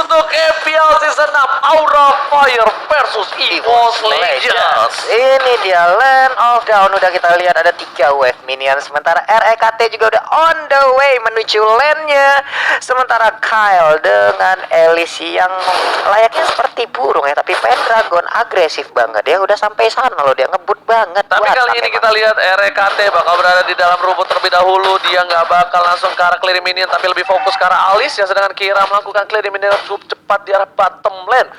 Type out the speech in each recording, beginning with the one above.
untuk EPL Season 6 Aura Fire versus EVOS Legends. Ini dia Land of Dawn. Udah kita lihat ada 3 wave minion. Sementara REKT juga udah on the way menuju lane-nya. Sementara Kyle dengan Elise yang layaknya seperti burung ya, tapi Pendragon agresif banget. Dia udah sampai sana loh, dia ngebut banget. Tapi kali ini kita lihat REKT bakal berada di dalam rumput terlebih dahulu. Dia nggak bakal langsung ke arah clearing minion, tapi lebih fokus ke arah Alice, yang sedangkan Kira melakukan clearing minion cukup cepat di arah bottom lane.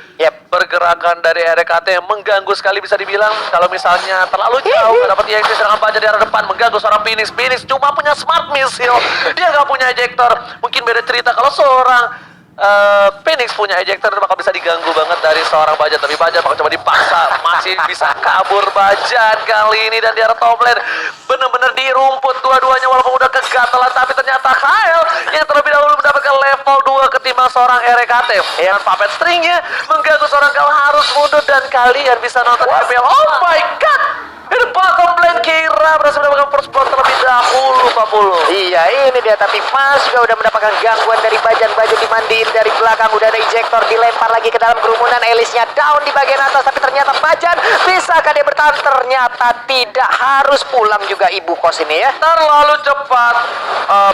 Pergerakan dari REKT yang mengganggu sekali bisa dibilang. Kalau misalnya terlalu jauh nggak dapat EXP, sedangkan Baja di arah depan mengganggu seorang Phoenix. Phoenix cuma punya smart missile, dia nggak punya ejector. Mungkin beda cerita kalau seorang Phoenix punya ejector, bakal bisa diganggu banget dari seorang Bajan. Tapi Bajan bakal coba dipaksa, masih bisa kabur Bajan kali ini. Dan di arah top lane bener-bener di rumput dua-duanya, walaupun udah kegatelan, tapi ternyata Kyle yang terlebih dahulu mendapatkan level 2 ketimbang seorang REKT. Yang puppet stringnya mengganggu seorang Kyle harus mundur. Dan kalian bisa nonton EPL. Oh my god, di bottom lane Kira berhasil mendapatkan first blood terlebih dahulu, Pak Pulu. Iya, ini dia. Tapi Mas juga udah mendapatkan gangguan dari Bajan. Bajan dimandiin dari belakang, udah ada ejector, dilempar lagi ke dalam kerumunan. Elisnya down di bagian atas, tapi ternyata Bajan bisakah dia bertahan? Ternyata tidak, harus pulang juga ibu kos ini ya. Terlalu cepat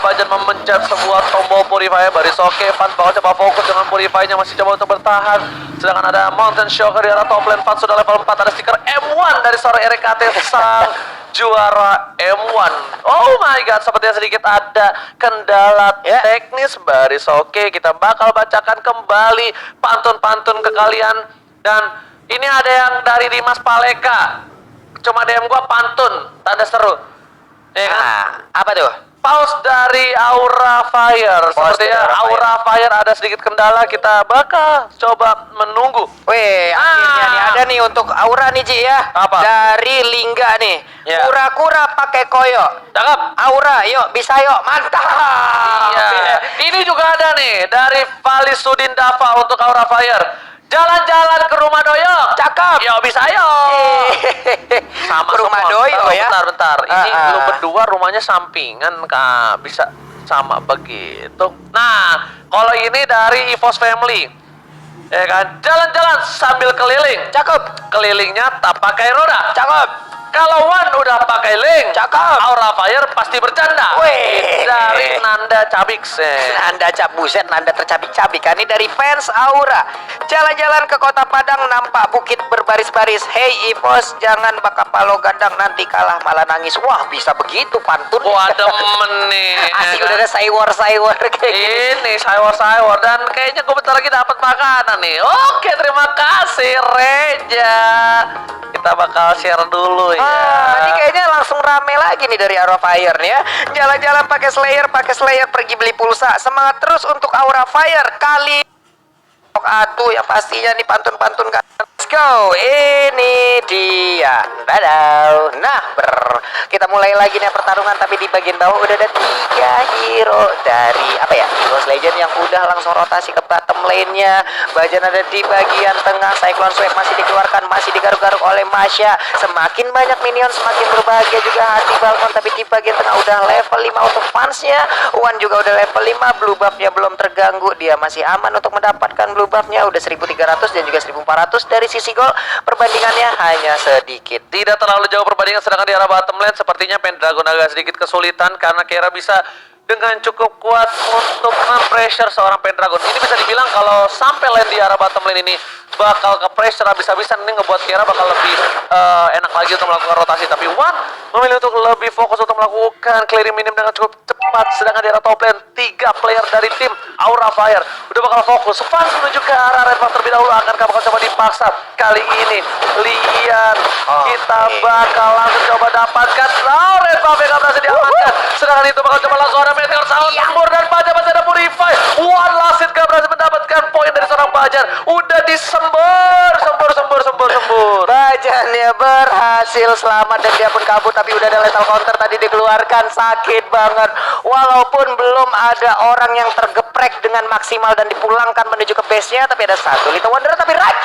Bajan memencet sebuah tombol Purify. Baris oke, Fans bakal coba fokus dengan Purify-nya, masih coba untuk bertahan. Sedangkan ada Mountain Shocker di arah top lane. Fans sudah level 4, ada stiker M1 dari seorang RKT, sang juara M1. Oh my god, sepertinya sedikit ada kendala teknis. Baris oke, kita bakal bacakan kembali pantun-pantun ke kalian. Dan ini ada yang dari Dimas Paleka, cuma DM gua pantun, tanda seru. Ya kan? Apa tuh? Pause dari Aura Fire. Sepertinya Aura Fire ada sedikit kendala, kita bakal coba menunggu. Weh, akhirnya nih ada nih untuk Aura nih Ji ya. Apa? Dari Lingga nih. Ya. Kura-kura pakai koyo. Cakep. Aura, yuk bisa yuk, mantap. Iya. Ini juga ada nih dari Valisuddin Dava untuk Aura Fire. Jalan-jalan ke rumah Doyo. Cakep. Yo bisa yo. Sama Ke rumah semua. Doyo ya. Bentar. Ini lu berdua rumahnya sampingan, Kak. Bisa sama begitu. Nah, kalau ini dari EVOS Family. Ya kan? Jalan-jalan sambil keliling. Cakep. Kelilingnya tak pakai roda. Cakep. Kalau Wan udah pakai link, Cakep. Aura Fire pasti bercanda. Weh. Dari Nanda Cabix. Nanda buset, Nanda tercabik-cabik kan. Ini dari fans Aura. Jalan-jalan ke kota Padang, nampak bukit berbaris-baris. Hey EVOS, jangan bakapalo gadang, nanti kalah malah nangis. Wah, bisa begitu pantun. Wah, demen nih. Asik, udah ada saywar-saywar kayak gini. Ini sayur-sayur, dan kayaknya gue bentar lagi dapat makanan nih. Oke, terima kasih Reja. Kita bakal share dulu ya. Ini kayaknya langsung rame lagi nih dari Aura Fire nih ya. Jalan-jalan pakai Slayer, pergi beli pulsa. Semangat terus untuk Aura Fire kali. Atuh yang pastinya nih pantun-pantun kan. Let's go. Ini dia. Badau. Nah, kita mulai lagi nih pertarungan, tapi di bagian bawah udah ada 3 hero dari apa ya? EVOS Legend yang udah langsung rotasi ke bottom lane-nya. Bajan ada di bagian tengah. Cyclone Swipe masih dikeluarkan, masih digaruk-garuk oleh Masya. Semakin banyak minion, semakin berbahagia juga hati Balkon. Tapi di bagian tengah udah level 5 untuk fansnya. Wan juga udah level 5. Blue buff-nya belum terganggu. Dia masih aman untuk mendapatkan blue buff-nya. Udah 1300 dan juga 1400 dari sisi gol. Perbandingannya hanya sedikit. Tidak terlalu jauh perbandingan, sedangkan di arah bottom lane sepertinya Pendragon agak sedikit kesulitan karena Kira bisa dengan cukup kuat untuk mempressure seorang Pendragon. Ini bisa dibilang kalau sampai lane di arah bottom lane ini bakal ke pressure habis-habisan, ini ngebuat Kira bakal lebih enak lagi untuk melakukan rotasi. Tapi Wan memilih untuk lebih fokus untuk melakukan clearing minim dengan cukup cepat. Sedangkan di arah top lane 3 player dari tim Aura Fire udah bakal fokus. Fans menuju ke arah red buff terlebih dahulu. Akankah bakal coba dipaksa kali ini? Lihat, kita bakal langsung coba dapatkan red buff yang gak berhasil diamankan. Sedangkan itu bakal coba langsung ada meteor salah sembur, dan Bajar masih ada Purify. One last hit gak berhasil mendapatkan poin dari seorang Bajar. Udah disembur. Bajannya berhasil selamat dan dia pun kabur, tapi udah ada lethal counter tadi dikeluarkan. Sakit banget. Walaupun belum ada orang yang tergeprek dengan maksimal dan dipulangkan menuju ke base-nya, tapi ada satu Little Wonder. Tapi Rek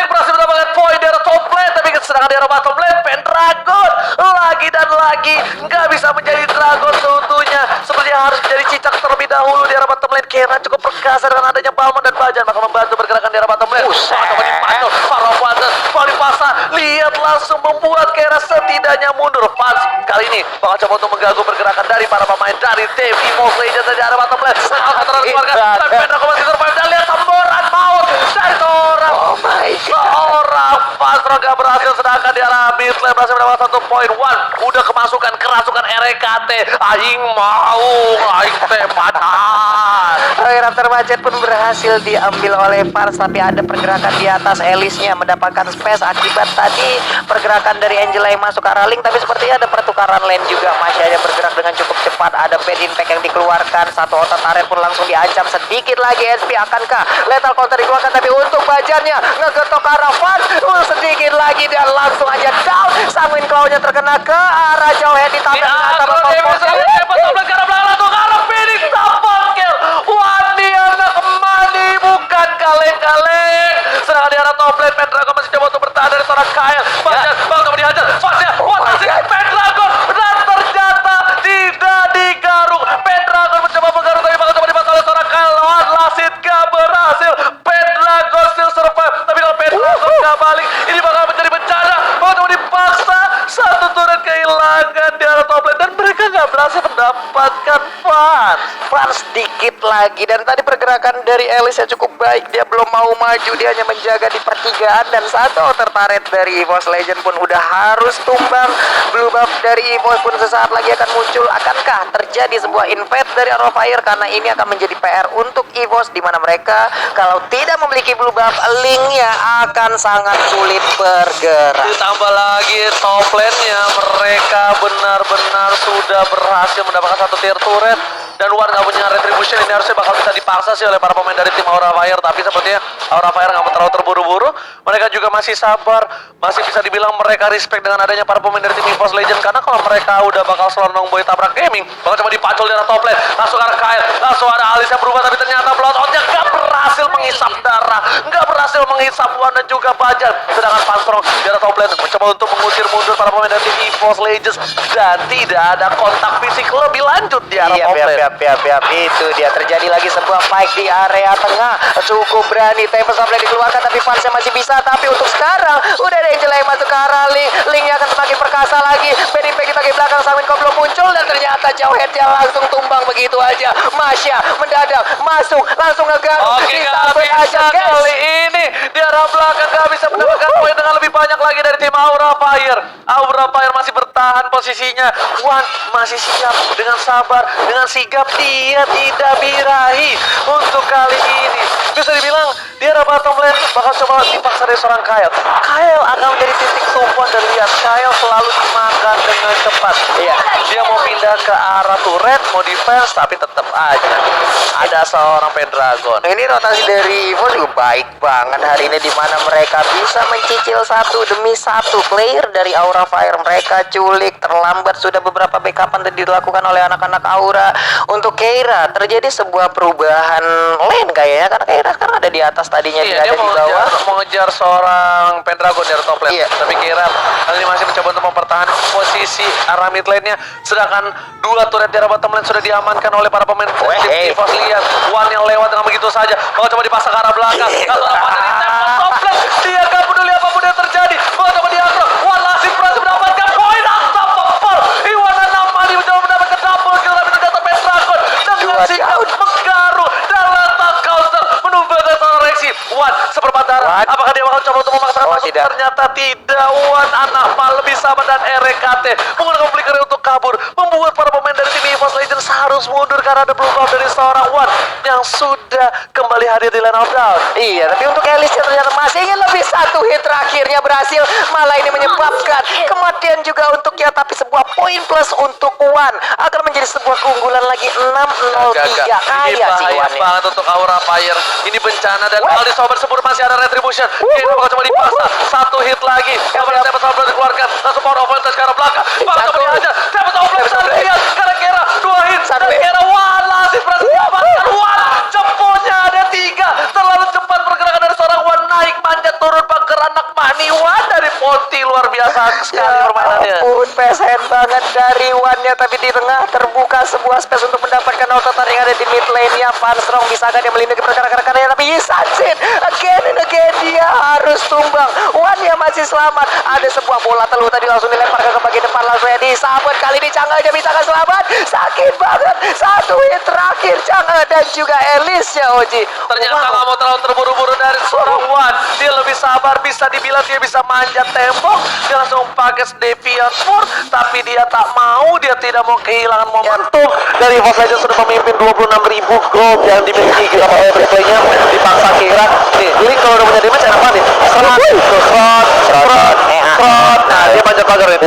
berhasil mendapatkan poin dari top lane, tapi sedangkan di arah bottom lane Pendragon lagi dan lagi nggak bisa menjadi Dragon seutuhnya, sepertinya harus menjadi cicak terlebih dahulu di arah bottom lane. Kira cukup perkasa dengan adanya Balmond dan Bajan maka membantu pergerakan di arah bottom lane. Coba dipantul para Fans, Palipasa lihat langsung membuat Kira setidaknya mundur. Fans kali ini bakal coba untuk mengganggu pergerakan dari para pemain dari tim Evolve Legends dari arah bottom lane. Sekarang keluarga dan Pendragon masih survive dan lihat tembakan maut dari seorang Fans gak berhasil, sedangkan di arah mid lane berhasil mendapatkan 1 poin. Udah kemasukan kerasukan RKT. Aing mau, aing teh panas. Raptor Budget pun berhasil diambil oleh Fans, tapi ada pergerakan di atas Elisnya mendapatkan space akibat tadi pergerakan dari Angela yang masuk ke arah Link, tapi sepertinya ada pertukaran lane juga. Masih aja bergerak dengan cukup cepat, ada bad impact yang dikeluarkan, satu otot turret pun langsung diancam. Sedikit lagi SP, akankah lethal counter dikeluarkan, tapi untuk Bajannya ngegetok ke arah Fans, sedikit lagi dan langsung aja down. Sanguin claw-nya terkena ke arah jauh head ditambah dengan atap bukan kaleng-kaleng. Sedangkan di arah top lane Pendragon masih coba untuk bertahan dari seorang Kael. Bajan bakal coba dihajar. Fasnya asik Pendragon dan ternyata tidak digaruk. Pendragon mencoba menggaruk tapi bakal coba dibantu oleh seorang Kael. Lawan Lasit gak berhasil. Pendragon still survive, tapi kalau Pendragon gak balik ini bakal menjadi bencana. Bakal coba dipaksa, satu turret kehilangan di arah top lane dan mereka gak berhasil mendapatkan Fans sedikit lagi. Dan tadi pergerakan dari Elis yang cukup baik, dia belum mau maju, dia hanya menjaga di pertigaan. Dan satu outer turret dari EVOS Legend pun udah harus tumbang. Blue buff dari EVOS pun sesaat lagi akan muncul. Akankah terjadi sebuah invade dari Arrow Fire? Karena ini akan menjadi PR untuk EVOS, di mana mereka kalau tidak memiliki blue buff, Linknya akan sangat sulit bergerak. Ditambah lagi top lane-nya mereka benar-benar sudah berhasil mendapatkan satu tier turret. Dan Wan nggak punya retribution, ini harusnya bakal bisa dipaksa sih oleh para pemain dari tim Aura Fire. Tapi sepertinya Aura Fire nggak mau terlalu terburu-buru. Mereka juga masih sabar, masih bisa dibilang mereka respect dengan adanya para pemain dari tim EVOS Legend. Karena kalau mereka udah bakal selonong boy tabrak gaming, bakal coba dipacul di arah top lane. Langsung arah Kael, langsung ada Alis yang berubah, tapi ternyata bloodhound-nya nggak berhasil menghisap darah, nggak berhasil menghisap Wan dan juga Bajan. Sedangkan Panstrong di arah top lane mencoba untuk mengusir mundur para pemain dari tim EVOS Legends. Dan tidak ada kontak fisik lebih lanjut di arah top lane. Itu dia, terjadi lagi sebuah fight di area tengah. Cukup berani, Tempest of Blade dikeluarkan, tapi Fansnya masih bisa. Tapi untuk sekarang udah ada Angela yang masuk ke arah Link. Linknya akan semakin perkasa lagi. Bad impact di bagian belakang, Sanguin kok belum muncul. Dan ternyata jauh headnya langsung tumbang begitu aja. Masya mendadak masuk, langsung ngegaruk. Oke, gak bisa kali ini di arah belakang gak bisa mendapatkan poin dengan lebih banyak lagi dari tim Aura Fire. Aura Fire masih bertahan posisinya. Wan masih siap dengan sabar, dengan sigap. Dia tidak birahi untuk kali ini. Bisa dibilang di arah bottom lane bakal coba dipaksa dari seorang Kael. Kael akan menjadi titik tumpuan, dan lihat Kael selalu dimakan dengan cepat. Iya, dia mau pindah ke arah turret, mau defense, tapi tetap aja ada seorang Pendragon. Ini rotasi dari Evo juga baik banget hari ini, di mana mereka bisa mencicil satu demi satu player dari Aura Fire. Mereka culik, terlambat sudah beberapa backupan tadi dilakukan oleh anak-anak Aura. Untuk Keira terjadi sebuah perubahan lane kayaknya, karena Keira sekarang ada di atas, tadinya Iya, dia ada dia di bawah. mau ngejar seorang Pendragon dari top lane. Iya. Tapi Kira kali ini masih mencoba untuk mempertahankan posisi arah mid lane-nya. Sedangkan dua turret di arah bottom lane sudah diamankan oleh para pemain tim EVOS. Lihat Wan yang lewat dengan begitu saja. Bakal coba dipasang ke arah belakang. Lalu dapat dari tempat top lane. Dia gak peduli apapun yang terjadi. Bakal coba diangkat. Wan Lasik berhasil mendapatkan poin. Asap pepel. Iwana Namani mencoba mendapatkan double kill, tapi ternyata Pendragon dengan sikap menggaruk dan letak counter menunggu seorang reaksi. Wan seperempat darah. Apakah dia bakal coba untuk memaksakan masuk? Tidak. Ternyata tidak. Wan anak mal lebih sama, dan RKT menggunakan flicker untuk kabur, membuat para pemain dari tim EVOS Legends harus mundur karena ada blue buff dari seorang Wan yang sudah kembali hadir di line of down. Iya, tapi untuk Elisnya ternyata masih ingin lebih, satu hit terakhirnya berhasil, malah ini menyebabkan kematian juga untuknya. Tapi sebuah poin plus untuk Wan akan menjadi sebuah keunggulan lagi 6-0-3. Ini Kaya sih bahaya Wan ini. banget untuk Aura Fire. Ini bencana, dan Aldi Sober sebelum masih ada retribution. Ini bakal coba dipaksa. Satu hit lagi. Kabar Tempest of Blade dikeluarkan. Langsung power of voltage ke arah belakang. Bakal coba dihajar. Tempest of Blade bisa lihat. Karena Kera 2 hit. Dan Kera Wan Lasik berhasil diamankan. Wan jempolnya ada 3. Terlalu cepat pergerakan dari seorang Wan, naik manjat turun pagar anak mani. Wan dari Ponti luar rusak sekali permainannya. Ampun, PSN banget dari Wan-nya, tapi di tengah terbuka sebuah space untuk mendapatkan auto tarik yang ada di mid lane-nya. Van Strong bisakah dia melindungi rekan-rekannya, tapi Yisansin again and again dia harus tumbang. Wan-nya masih selamat. Ada sebuah bola teluh tadi langsung dilempar ke bagian depan, langsung ya disabet. Kali ini Chang'e aja bisa selamat. Sakit banget. Satu hit terakhir Chang'e dan juga Elis ya Oji. Ternyata nggak mau terlalu terburu-buru dari seorang Wan. Dia lebih sabar, bisa dibilang dia bisa manjat tembok. Dia langsung pakai Deviant Sword, tapi dia tak mau, dia tidak mau kehilangan momentum. Dari Evo Legends sudah memimpin 26.000 gold yang dimiliki kita pakai replaynya dipaksa Kira. Nih, Link kalau udah punya damage enak banget nih. Front. Nah, dia manjat pagar nih.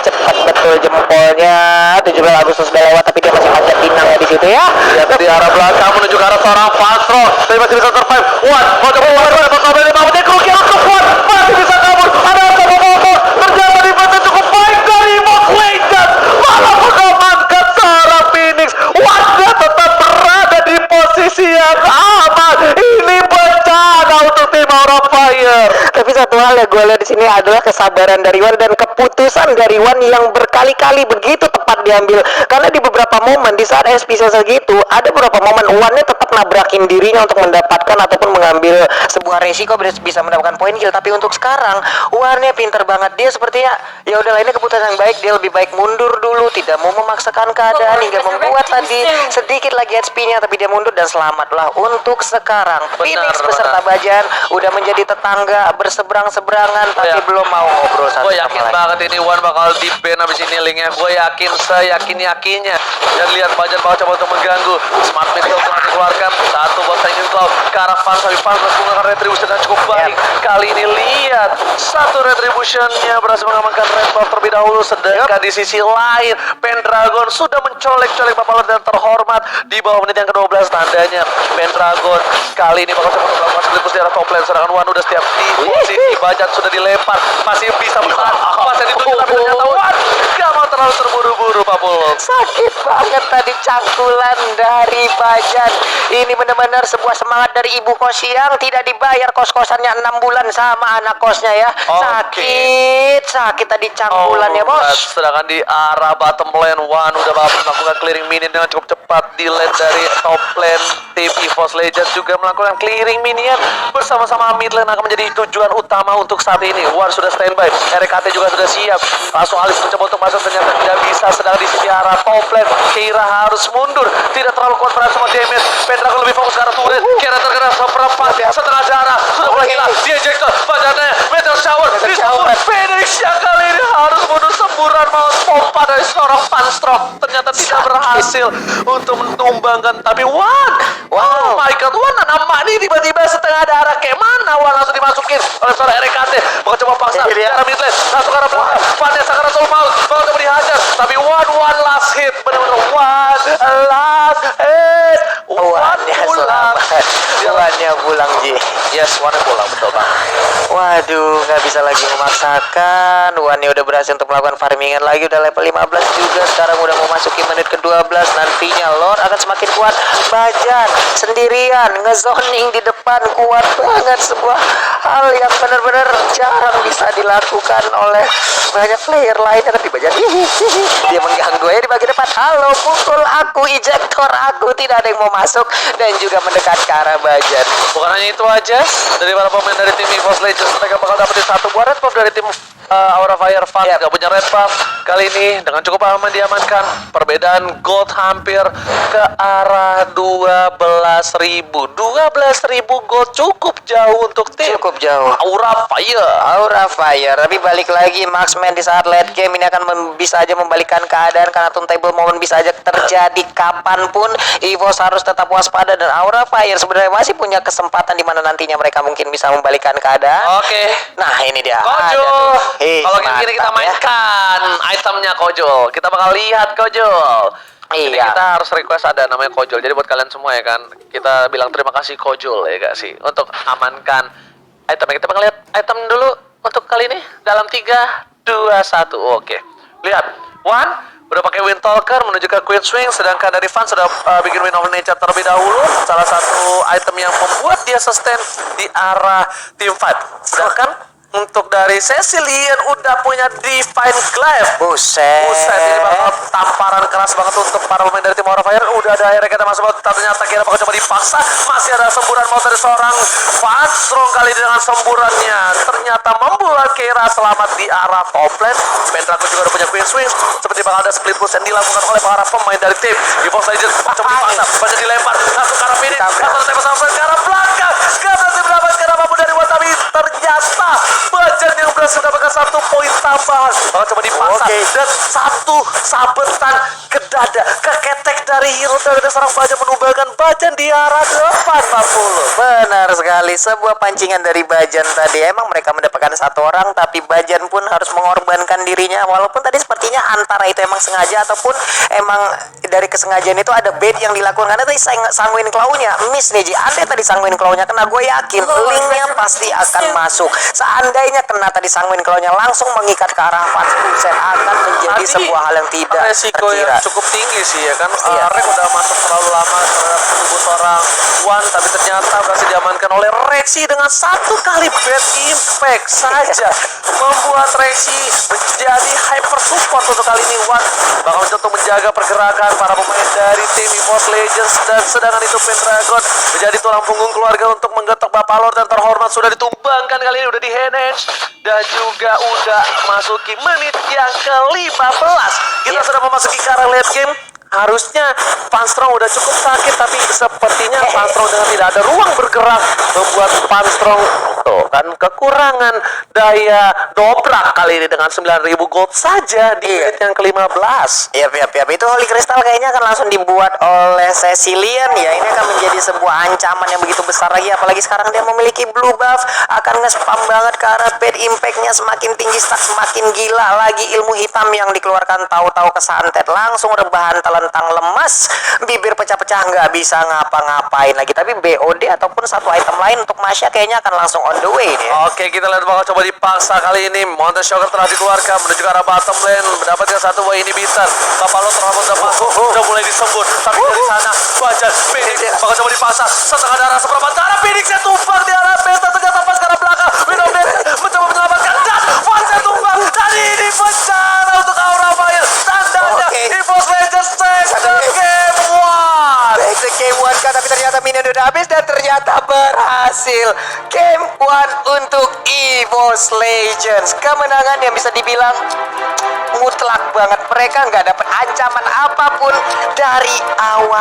Cepat betul jempolnya. 17 Agustus udah lewat, tapi dia masih manjat bintang ya di situ ya. Lihat di arah belakang menuju ke arah seorang Van Strong. Tapi masih bisa survive. Wan, mau coba bakal berani banget. Dia kerugian untuk Wan. Masih bisa kabur. Ada sama Momo. Ternyata defense cukup baik dari Mox Legends. Malah mengamankan seorang Phoenix. Wan tetap berada di posisi yang aman. Ini bencana untuk tim Aura Fire. Tapi satu hal ya gue lihat di sini adalah kesabaran dari Wan dan keputusan dari Wan yang berkali-kali begitu tepat diambil. Karena di beberapa momen di saat SPC segitu, ada beberapa momen Wan-nya tetap nabrakin dirinya untuk mendapatkan ataupun mengambil sebuah resiko bisa mendapatkan poin kill. Tapi untuk sekarang Wan-nya pinter banget. Dia sepertinya ya udahlah, ini keputusan yang baik. Dia lebih baik mundur dulu, tidak mau memaksakan keadaan hingga membuat tadi sedikit lagi HP-nya, tapi dia mundur dan selamatlah untuk sekarang. Phoenix beserta Bajan udah menjadi tetangga berseberang-seberangan, tapi belum mau ngobrol satu Gue sama yakin lain. banget ini Wan bakal di ban abis ini linknya. Gue yakin seyakin-yakinnya. Dan lihat Bajan bakal coba untuk mengganggu. Smart Missile telah dikeluarkan. Satu buat Tangin Cloud ke arah Van, tapi Van berhasil menggunakan Retribution dan cukup baik. Kali ini lihat satu Retributionnya berhasil mengamankan Red Buff terlebih dahulu. Sedangkan di sisi lain Pendragon sudah mencolek-colek Bapak dan terhormat di bawah menit yang ke-12. Tandanya Pendragon kali ini bakal coba untuk melakukan split push di arah top lane. Sedangkan Wan udah setiap di posisi Bajan sudah dilempar, masih bisa bertahan, masih ditunjuk, tapi ternyata Wan gak mau terlalu terburu-buru Pak Pulung. Sakit banget tadi cangkulan dari Bajan. Ini benar-benar sebuah semangat dari ibu kos yang tidak dibayar kos-kosannya 6 bulan sama anak kosnya ya. Sakit tadi cangkulan ya bos. Sedangkan di arah bottom lane Wan udah melakukan clearing minion dengan cukup cepat. Di lane dari top lane tim EVOS Legends juga melakukan clearing minion bersama-sama mid lane akan menjadi tujuan utama untuk saat ini. Wan sudah standby, RKT juga sudah siap. Langsung Alis mencoba untuk masuk, ternyata tidak bisa. Sedang di sisi arah top lane Keira harus mundur, tidak terlalu kuat berhasil sama damage. Pendragon lebih fokus ke arah turret. Keira terkena seperempat setengah jarak, sudah mulai hilang. Dia ejector, badannya meteor shower disambut. Phoenix yang kali ini harus mundur semburan maut pompa dari seorang Van Strong. Ternyata tidak berhasil untuk menumbangkan. Tapi Wan, oh my god, Wan nama ini tiba-tiba setengah darah kayak mana Wan langsung dimasukin oleh seorang RKT. Mau coba paksa ke arah mid lane, langsung ke arah belakang. Vanessa ke arah soul maut, mau coba dihajar. Tapi one last hit, benar-benar one last hit. Wan-nya pulang. Wan-nya pulang Ji. Yes, Wan pulang, betul bang. Waduh, nggak bisa lagi memaksakan. Wan-nya udah berhasil untuk melakukan farmingan lagi, udah level 15 juga. Sekarang udah mau masuki menit ke-12. Nantinya Lord akan semakin kuat. Bajan sendirian ngezoning di depan, kuat banget. Sebuah hal yang benar-benar jarang bisa dilakukan oleh banyak player lainnya. Tapi Bajan dia mengganggu ya di bagian depan. Halo, pukul aku, ejector aku, tidak ada yang mau masuk dan juga mendekat ke arah Bajan. Bukan hanya itu aja, dari para pemain dari tim EVOS Legends mereka bakal dapetin satu buah red buff dari tim Aura Fire. Van gak punya red buff kali ini dengan cukup aman diamankan. Perbedaan gold hampir ke arah 12.000 gold, cukup jauh untuk tim Aura Fire. Tapi balik lagi Marksman di saat late game ini akan bisa aja membalikkan keadaan, karena turntable moment bisa aja terjadi kapanpun. EVOS harus tetap waspada dan Aura Fire sebenarnya masih punya kesempatan di mana nantinya mereka mungkin bisa membalikkan keadaan. Oke. Nah ini dia. Kojo. Kalau gini kita mantap ya. mainkan itemnya Kojo. Kita bakal lihat Kojo. Jadi Iya. kita harus request ada namanya Kojol. Jadi buat kalian semua ya kan, kita bilang terima kasih Kojol ya gak sih untuk amankan itemnya. Kita bakal lihat item dulu untuk kali ini dalam 3, 2, 1. Oke. Lihat, Wan udah pakai Wind Talker menuju ke Queen Swing, sedangkan dari Van sudah bikin Wind of Nature terlebih dahulu. Salah satu item yang membuat dia sustain di arah team fight. Sedangkan Untuk dari Cecilian udah punya Divine Glaive. Buset. Buset, ini bakal tamparan keras banget untuk para pemain dari tim Aura Fire. Udah ada akhirnya kita masuk banget. Ternyata Kira bakal coba dipaksa. Masih ada semburan mau dari seorang Van Strong kali ini dengan semburannya. Ternyata membuat Kira selamat di arah top lane. Pendragon juga udah punya Queen Swing. Seperti bakal ada split push yang dilakukan oleh para pemain dari tim EVOS Legends. Coba dipaksa, banyak dilempar. Langsung ke arah finish. Langsung tembak sampai ke arah belakang. Gak berhasil mendapatkan apapun dari Watami. Ternyata Bajan yang berhasil mendapatkan 1 poin tambahan. Bakal coba dipaksa. Dan 1 sabetan ke dada, ke ketek dari hero dari seorang Bajan menumbangkan Bajan di arah 840. Benar sekali, sebuah pancingan dari Bajan tadi. Emang mereka mendapatkan 1 orang, tapi Bajan pun harus mengorbankan dirinya. Walaupun tadi sepertinya antara itu emang sengaja ataupun emang dari kesengajaan itu ada bait yang dilakukan. Karena tadi Sanguine Claw-nya miss nih Ji. Andai tadi Sanguine Claw-nya kena, gue yakin linknya pasti akan masuk. Seandainya kena tadi Sanguine Claw-nya langsung mengikat ke arah Van Strong, akan menjadi sebuah hal yang tidak resiko terkira. yang cukup tinggi sih ya kan. Iya. Rek udah masuk terlalu lama terhadap tubuh seorang Wan, tapi ternyata berhasil diamankan oleh Rexy dengan 1 kali bad impact saja. Membuat Rexy menjadi hyper support untuk kali ini. Wan bakal mencoba untuk menjaga pergerakan para pemain dari tim EVOS Legends, dan sedangkan itu Pendragon menjadi tulang punggung keluarga untuk menggetok Bapak Lord dan terhormat sudah ditumbangkan kali ini, udah di manage dan juga udah masuki menit yang ke-15. Kita sudah memasuki ke arah late game. Harusnya Van Strong udah cukup sakit, tapi sepertinya Van Strong dengan tidak ada ruang bergerak membuat Van Strong tuh kan kekurangan daya dobrak kali ini dengan 9.000 gold saja di menit yang ke-15. Yap. Itu Holy Crystal kayaknya akan langsung dibuat oleh Cecilian ya. Ini akan menjadi sebuah ancaman yang begitu besar lagi. Apalagi sekarang dia memiliki blue buff. Akan nge-spam banget ke arah bad impact-nya. Semakin tinggi stack, semakin gila lagi ilmu hitam yang dikeluarkan. Tahu-tahu kesantet. Langsung rebahan telentang lemas. Bibir pecah-pecah, nggak bisa ngapa-ngapain lagi. Tapi BOD ataupun 1 item lain untuk Masya kayaknya akan langsung on the way nih. Oke, kita lihat bakal coba dipaksa kali ini. Mountain Shocker telah dikeluarkan menuju ke arah bottom lane, mendapatkan 1 buah inhibitor. Kapalo terlalu udah masuk, udah mulai disembur. Tapi dari sana, Bajan, Phoenix bakal coba dipaksa. Setengah darah, seperempat darah, Phoenixnya tumbang di arah base. Ternyata pas ke arah belakang, Window Dance mencoba menyelamatkan. Dan Vansnya tumbang. Dan ini bencana untuk Aura Fire. Tandanya, EVOS Legends take the game 1. Back to game 1 kan, tapi ternyata minion udah habis dan ternyata berhasil. Game 1 untuk EVOS Legends. Kemenangan yang bisa dibilang mutlak banget. Mereka nggak dapat ancaman apapun dari awal.